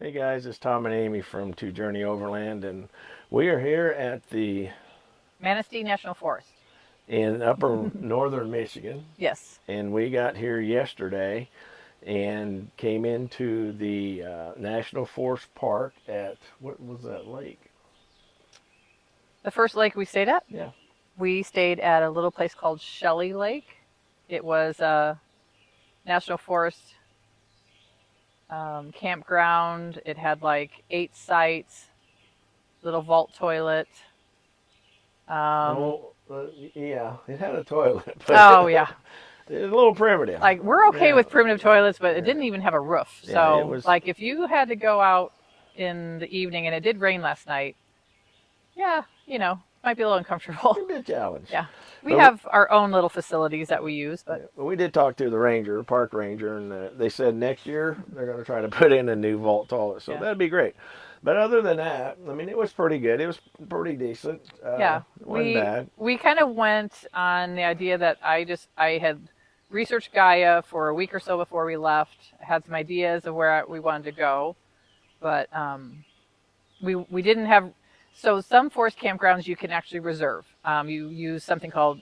Hey guys, it's Tom and Amy from 2JRNY Overland, and we are here at the Manistee National Forest. in upper northern Michigan, Yes. and we got here yesterday and came into the National Forest Park at what was that lake? The first lake we stayed at, Yeah, we stayed at a little place called Shelley Lake. It was a national forest campground. It had like 8 sites, little vault toilet. Um, oh yeah, it had a toilet, but oh, yeah. it was a little primitive. Like, we're okay Yeah, with primitive toilets, but it yeah, didn't even have a roof. yeah. It So, was like, if you had to go out in the evening, and it did rain last night, yeah, might be a little uncomfortable. a bit challenged, Yeah. We but have our own little facilities that we use, but yeah, but we did talk to the ranger, park ranger, and they said next year they're going to try to put in a new vault toilet. So yeah. that'd be great. But other than that, I mean, it was pretty good. It was pretty decent. Yeah, It wasn't we bad. we kind of went on the idea that I had researched Gaia for a week or so before we left. I had some ideas of where we wanted to go, but we didn't have. So some forest campgrounds you can actually reserve. You use something called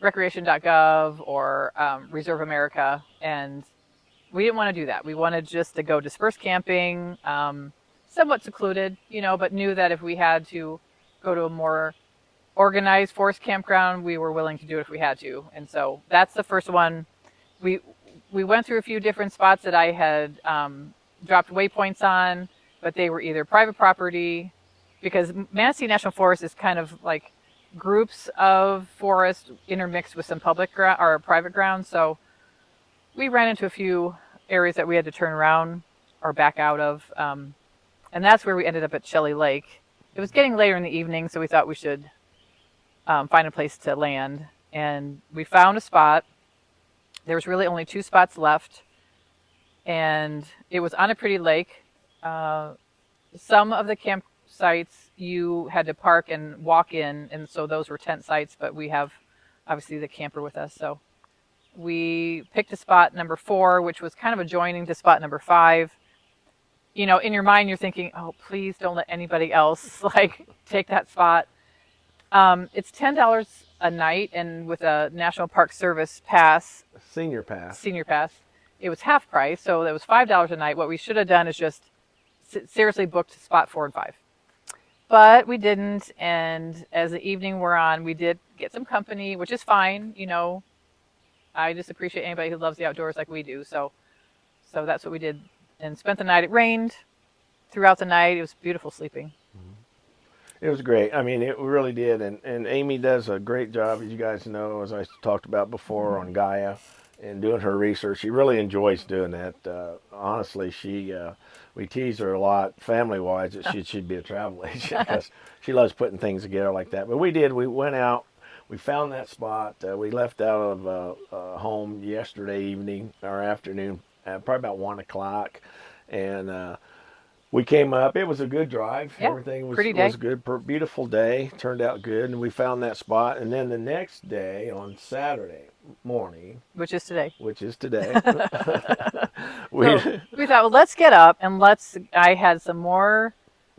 recreation.gov or Reserve America, and we didn't want to do that. We wanted just to go dispersed camping, somewhat secluded, but knew that if we had to go to a more organized forest campground, we were willing to do it if we had to. And so that's the first one. We we went through a few different spots that I had dropped waypoints on, but they were either private property, because Manistee National Forest is kind of like groups of forest intermixed with some public ground or private ground. So we ran into a few areas that we had to turn around or back out of. And that's where we ended up at Shelley Lake. It was getting later in the evening, so we thought we should find a place to land. And we found a spot. There was really only 2 spots left, and it was on a pretty lake. Uh, some of the campsites you had to park and walk in, and so those were tent sites, but we have obviously the camper with us. So we picked a spot number 4, which was kind of adjoining to spot number 5. In your mind, you're thinking, oh, please don't let anybody else like take that spot. It's $10 a night, and with a National Park Service pass, Senior pass. senior pass, it was half price, so that was $5 a night. What we should have done is just seriously booked spot 4 and 5, but we didn't. And as the evening wore on, we did get some company, which is fine. I just appreciate anybody who loves the outdoors like we do. So that's what we did and spent the night. It rained throughout the night. It was beautiful sleeping. It was great. I mean, it really did. And Amy does a great job, as you guys know, as I talked about before, on Gaia and doing her research. She really enjoys doing that. Honestly, we tease her a lot, family-wise, that she'd be a travel agent because she loves putting things together like that. But we did. We went out. We found that spot. We left out of home yesterday evening or afternoon, probably about 1 o'clock, and we came up. It was a good drive. Yeah, Everything pretty day. was good. Beautiful day. Turned out good, and we found that spot. And then the next day, on Saturday morning, Which is today. which is today, we So we thought, well, let's get up and I had some more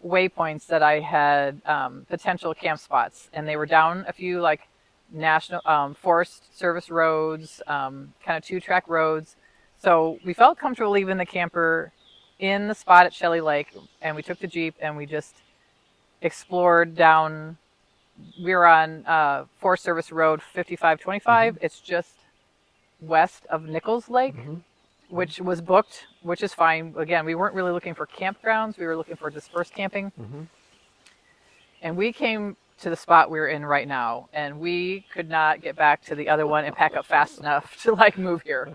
waypoints that I had potential camp spots, and they were down a few like national Forest Service roads, kind of 2-track roads. So we felt comfortable leaving the camper in the spot at Shelley Lake, and we took the Jeep and we just explored down. We were on Forest Service Road 5525. It's just west of Nichols Lake, which was booked, which is fine. Again, we weren't really looking for campgrounds. We were looking for dispersed camping. And we came to the spot we're in right now, and we could not get back to the other one and pack up fast enough to like move here.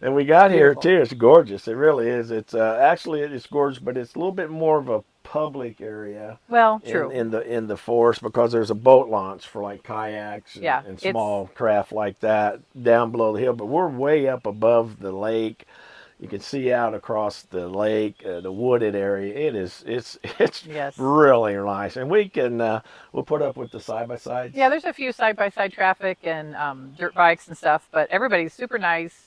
and we got here Beautiful. too. It's gorgeous. It really is. It's actually it's gorgeous, but it's a little bit more of a public area Well, in true. the forest because there's a boat launch for like kayaks Yeah, and it's small craft like that down below the hill. But we're way up above the lake. You can see out across the lake, the wooded area. It's yes. really nice, and we'll put up with the side by sides. Yeah, there's a few side-by-side traffic and dirt bikes and stuff, but everybody's super nice.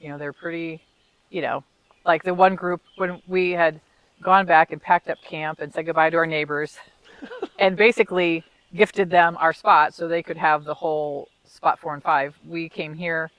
They're pretty, you know, like the one group when we had gone back and packed up camp and said goodbye to our neighbors and basically gifted them our spot so they could have the whole spot 4 and 5. We came here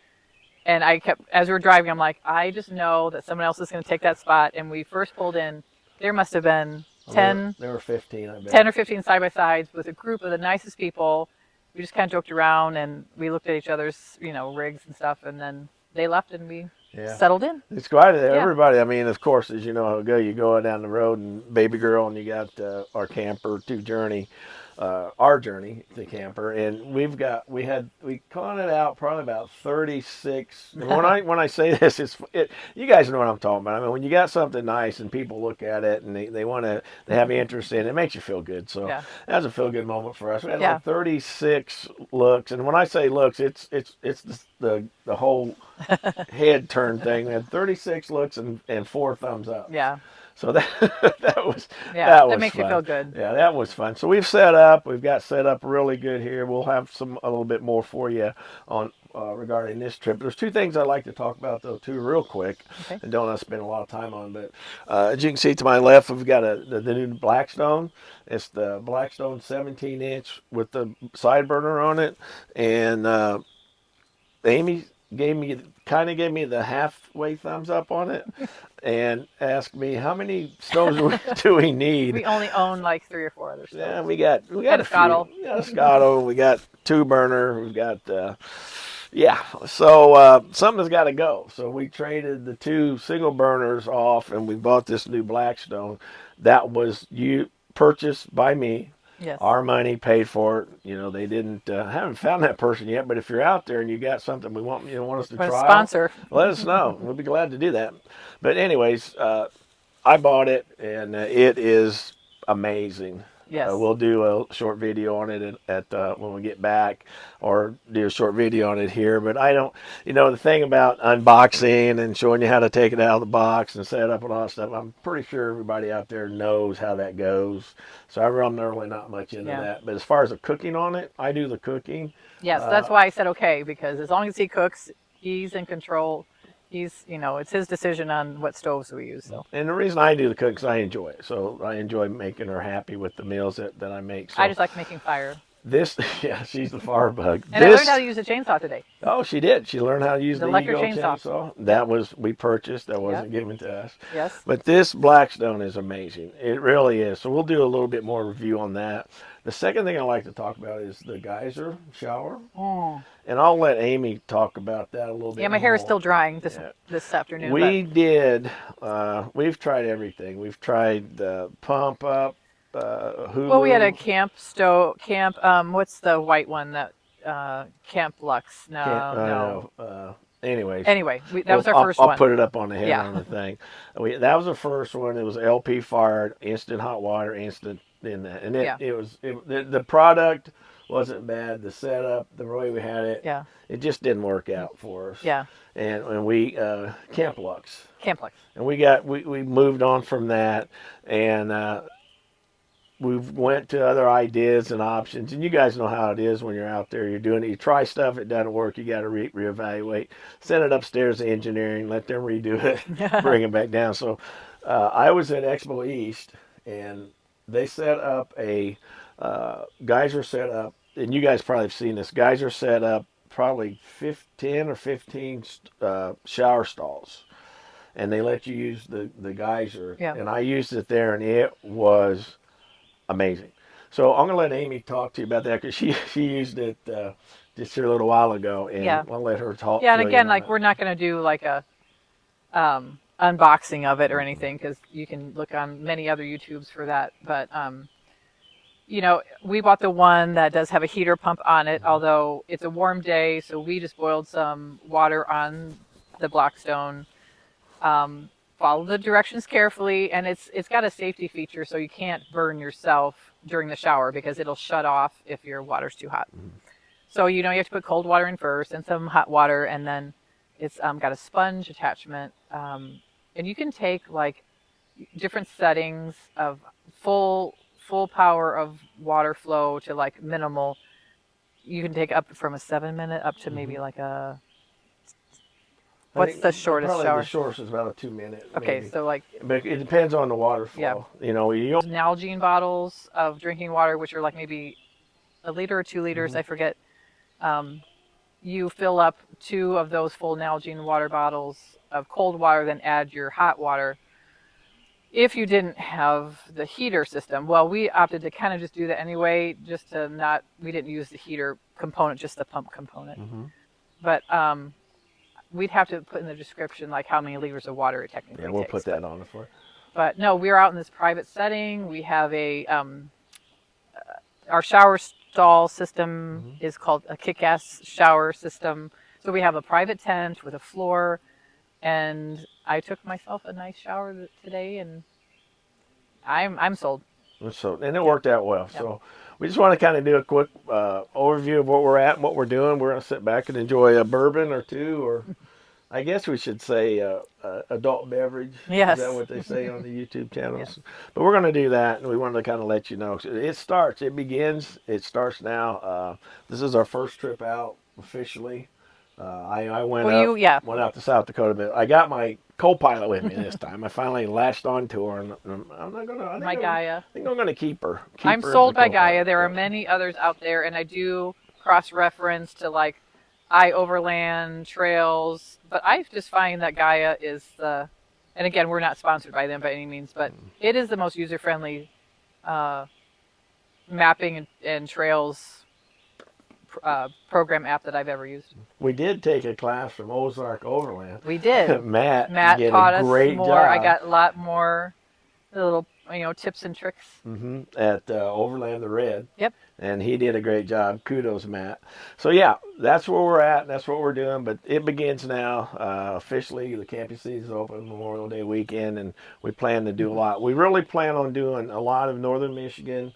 and I kept, as we were driving, I'm like, I just know that someone else is going to take that spot. And we first pulled in, there must have been Well, 10, there were 15, I bet. 10 or 15 side by sides with a group of the nicest people. We just kind of joked around and we looked at each other's, rigs and stuff. And then they left and we Yeah. settled in. It's quite Yeah. everybody. I mean, of course, as you know how it go. You go down the road and baby girl, and you got our camper, 2JRNY, our journey to camper, and we caught it out probably about 36. And when I say this, you guys know what I'm talking about. I mean, when you got something nice and people look at it and they have interest in it, it makes you feel good. So Yeah. that was a feel good moment for us. We had Yeah. like 36 looks, and when I say looks, it's the whole head turn thing. We had 36 looks and 4 thumbs up. Yeah. So that Yeah. that That was makes you fun. feel good. Yeah, that was fun. So we've got set up really good here. We'll have a little bit more for you on regarding this trip. There's 2 things I'd like to talk about though too, real quick, Okay. and don't want to spend a lot of time on. But as you can see to my left, we've got the new Blackstone. It's the Blackstone 17-inch with the side burner on it, and Amy gave me the halfway thumbs up on it, and asked me how many stoves do we need. We only own like 3 or 4 other stoves. Yeah, we got And a a Scotto. few. We got a Scotto. We got 2 burner. We've got yeah. So something's got to go. So we traded the 2 single burners off, and we bought this new Blackstone. That was purchased by me. Yes. Our money paid for it. They didn't. Haven't found that person yet. But if you're out there and you got something we want us to But a try, sponsor. let us know. We'll be glad to do that. But anyways, I bought it, and it is amazing. Yes. We'll do a short video on it at when we get back, or do a short video on it here. But I don't, the thing about unboxing and showing you how to take it out of the box and set it up and all that stuff, I'm pretty sure everybody out there knows how that goes. So I'm really not much into that. But as far as the cooking on it, I do the cooking. Yes, that's why I said okay, because as long as he cooks, he's in control. It's his decision on what stoves we use. So. And the reason I do the cooking is I enjoy it. So I enjoy making her happy with the meals that I make. So I just like making fire. Yeah, she's the fire bug. And I learned how to use a chainsaw today. Oh, she did. She learned how to use the electric Eagle chainsaw. That we purchased. That wasn't given to us. Yes. But this Blackstone is amazing. It really is. So we'll do a little bit more review on that. The second thing I like to talk about is the geyser shower. Oh. And I'll let Amy talk about that a little bit. Yeah, my hair is still drying this afternoon. We've tried everything. We've tried the pump up, Hulu. Well, we had a camp stove. What's the white one that Camp Lux? No. Anyway, that was our first one. I'll put it up on the head on the thing. That was the first one. It was LP fired, instant hot water, instant in that, and the product wasn't bad. The setup, the way we had it, it just didn't work out for us. Yeah. And we Camp Lux. Camp Lux. And we moved on from that, and we went to other ideas and options. And you guys know how it is when you're out there. You're doing it. You try stuff, it doesn't work. You got to reevaluate. Send it upstairs to engineering. Let them redo it. Bring it back down. So I was at Expo East, and they set up a geyser set up. And you guys probably have seen this. Geyser set up probably 10 or 15 shower stalls. And they let you use the geyser. Yeah. And I used it there, and it was amazing. So I'm gonna let Amy talk to you about that, because she used it just here a little while ago, and I'll let her talk. Yeah, and again, we're not gonna do like a unboxing of it or anything, because you can look on many other YouTubes for that. But we bought the one that does have a heater pump on it, although it's a warm day, so we just boiled some water on the Blackstone. Follow the directions carefully, and it's got a safety feature, so you can't burn yourself during the shower because it'll shut off if your water's too hot. So you have to put cold water in first and some hot water, and then it's got a sponge attachment, and you can take like different settings of full power of water flow to like minimal. You can take up from a 7-minute up to maybe like a What's the shortest probably shower? the shortest is about a 2 minute, Okay, maybe. so like, But it depends on the water yeah, flow. You know, you Nalgene bottles of drinking water, which are like maybe a liter or 2 liters, I forget. Um, you fill up 2 of those full Nalgene water bottles of cold water, then add your hot water. If you didn't have the heater system, well, we opted to kind of just do that anyway, just to not, we didn't use the heater component, just the pump component. But we'd have to put in the description like how many liters of water it technically yeah, we'll takes. put that on it for. But no, we're out in this private setting. We have our shower stall system is called a kick-ass shower system. So we have a private tent with a floor, and I took myself a nice shower today, and I'm sold. So, and it worked out well. Yep. So, we just want to kind of do a quick overview of what we're at and what we're doing. We're going to sit back and enjoy a bourbon or two, or I guess we should say adult beverage. Is Yes. that what they say on the YouTube channels? Yes. But we're going to do that, and we wanted to kind of let you know. It begins, it starts now. This is our first trip out officially. I went went out to South Dakota, but I got my co-pilot with me this time. I finally latched onto her, and I'm not gonna. Gaia. I think I'm gonna keep her. I'm sold by Gaia. There are many others out there, and I do cross-reference to like overland trails, but I just find that Gaia is the, and again, we're not sponsored by them by any means, but it is the most user-friendly mapping and trails program app that I've ever used. We did take a class from Ozark Overland. We did. Matt did taught us more. Job. I got a lot more little tips and tricks. At Overland the Red. Yep. And he did a great job. Kudos, Matt. So yeah, that's where we're at. That's what we're doing. But it begins now. Officially, the camping season is open Memorial Day weekend, and we plan to do a lot. We really plan on doing a lot of northern Michigan.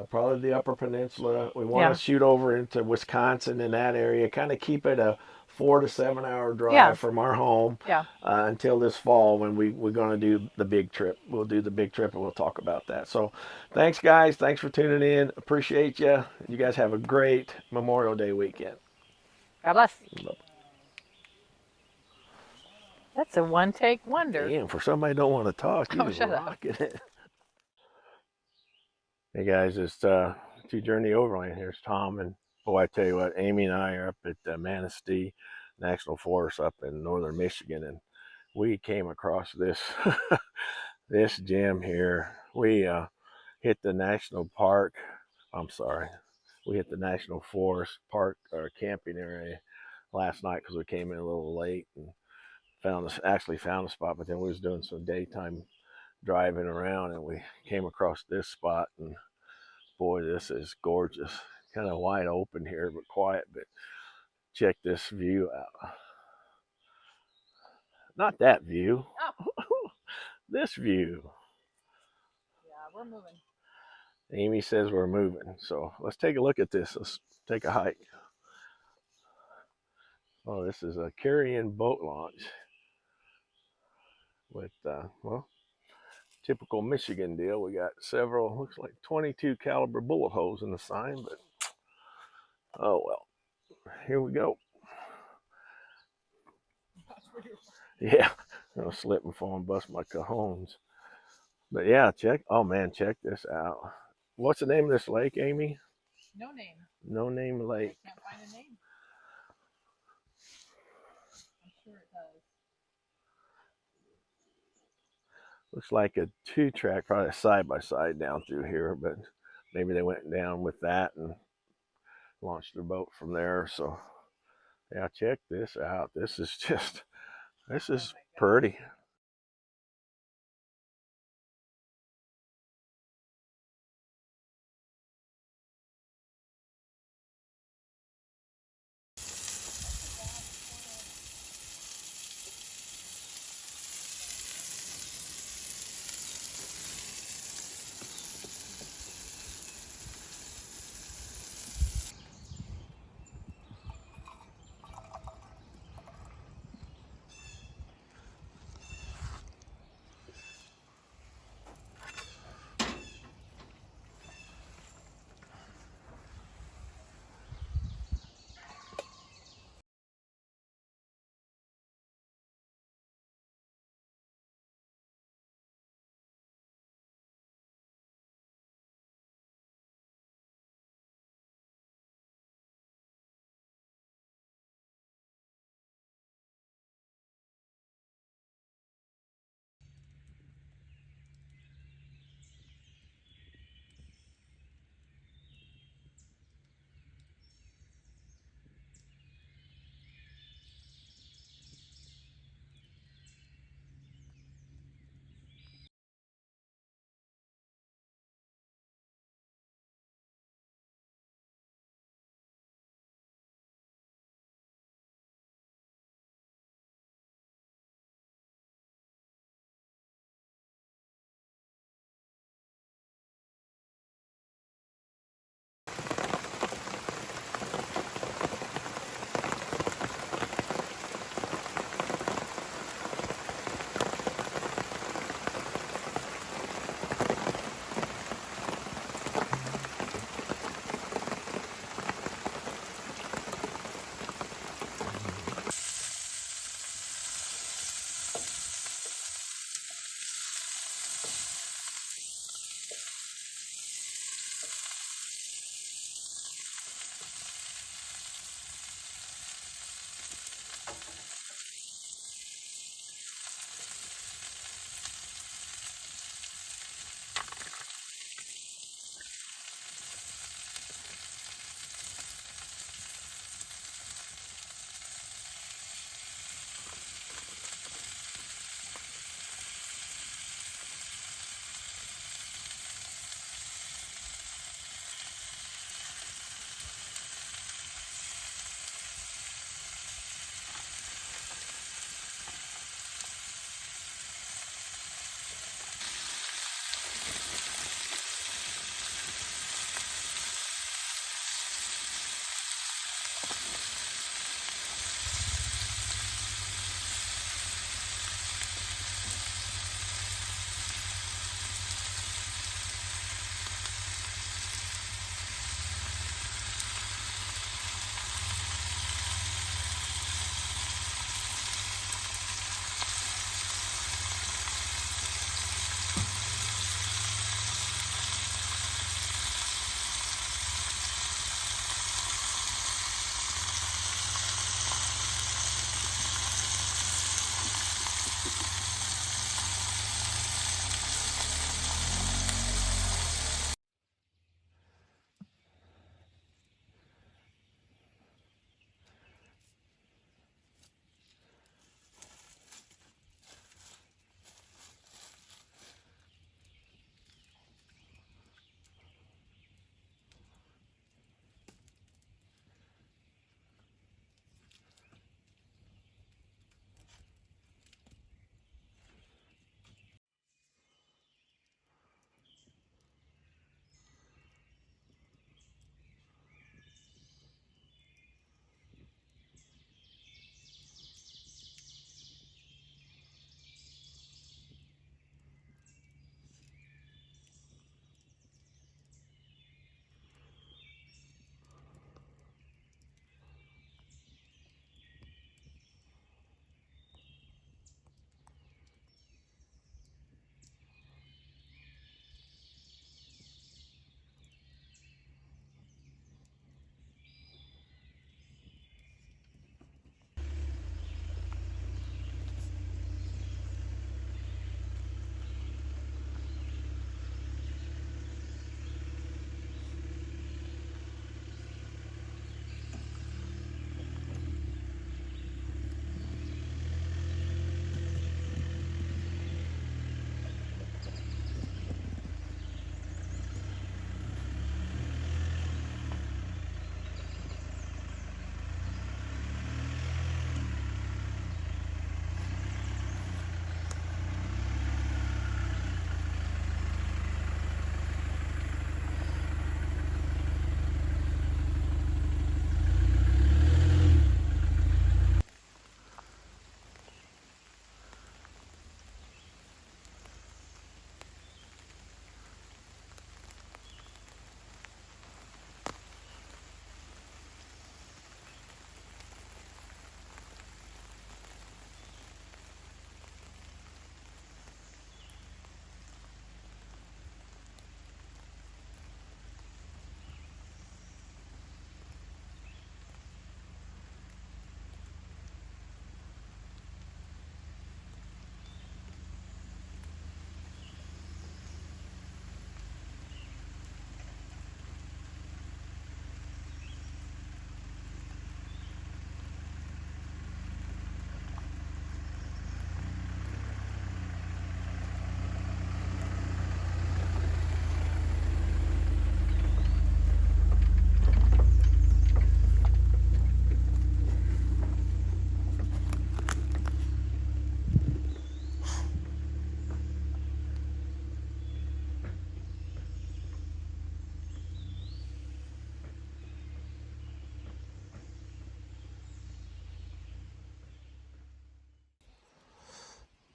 Probably the Upper Peninsula. We want to shoot over into Wisconsin in that area. Kind of keep it a 4 to 7 hour drive from our home until this fall when we're going to do the big trip. We'll do the big trip and we'll talk about that. So thanks, guys. Thanks for tuning in. Appreciate you. You guys have a great Memorial Day weekend. God bless. That's a one-take wonder. Damn, for somebody who don't want to talk, you just rocking it. Hey guys, it's 2JRNY Overland. Here's Tom, and boy, I tell you what, Amy and I are up at Manistee National Forest up in northern Michigan, and we came across this this gem here. We hit the national park. I'm sorry, we hit the national forest park camping area last night because we came in a little late and actually found a spot, but then we was doing some daytime driving around, and we came across this spot, and boy, this is gorgeous. Kind of wide open here, but quiet. But check this view out. Not that view. Oh. This view. Yeah, we're moving. Amy says we're moving. So let's take a look at this. Let's take a hike. Oh, this is a carry-in boat launch with, well, typical Michigan deal. We got several, looks like 22 caliber bullet holes in the sign, but oh well. Here we go. Yeah, I'll slip and fall and bust my cajones. But yeah, check this out. What's the name of this lake, Amy? No name. No Name Lake. I can't find a name. I'm sure it does. Looks like a 2-track, probably a side-by-side down through here, but maybe they went down with that and launched their boat from there. So yeah, check this out. This is pretty.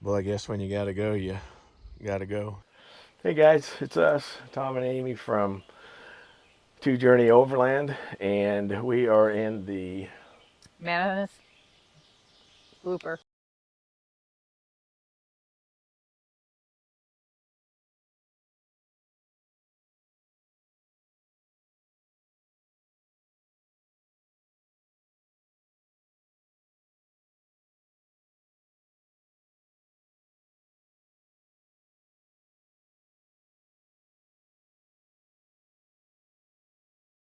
Well, I guess when you gotta go, you gotta go. Hey guys, it's us, Tom and Amy from 2JRNY Overland, and we are in the Manistee blooper.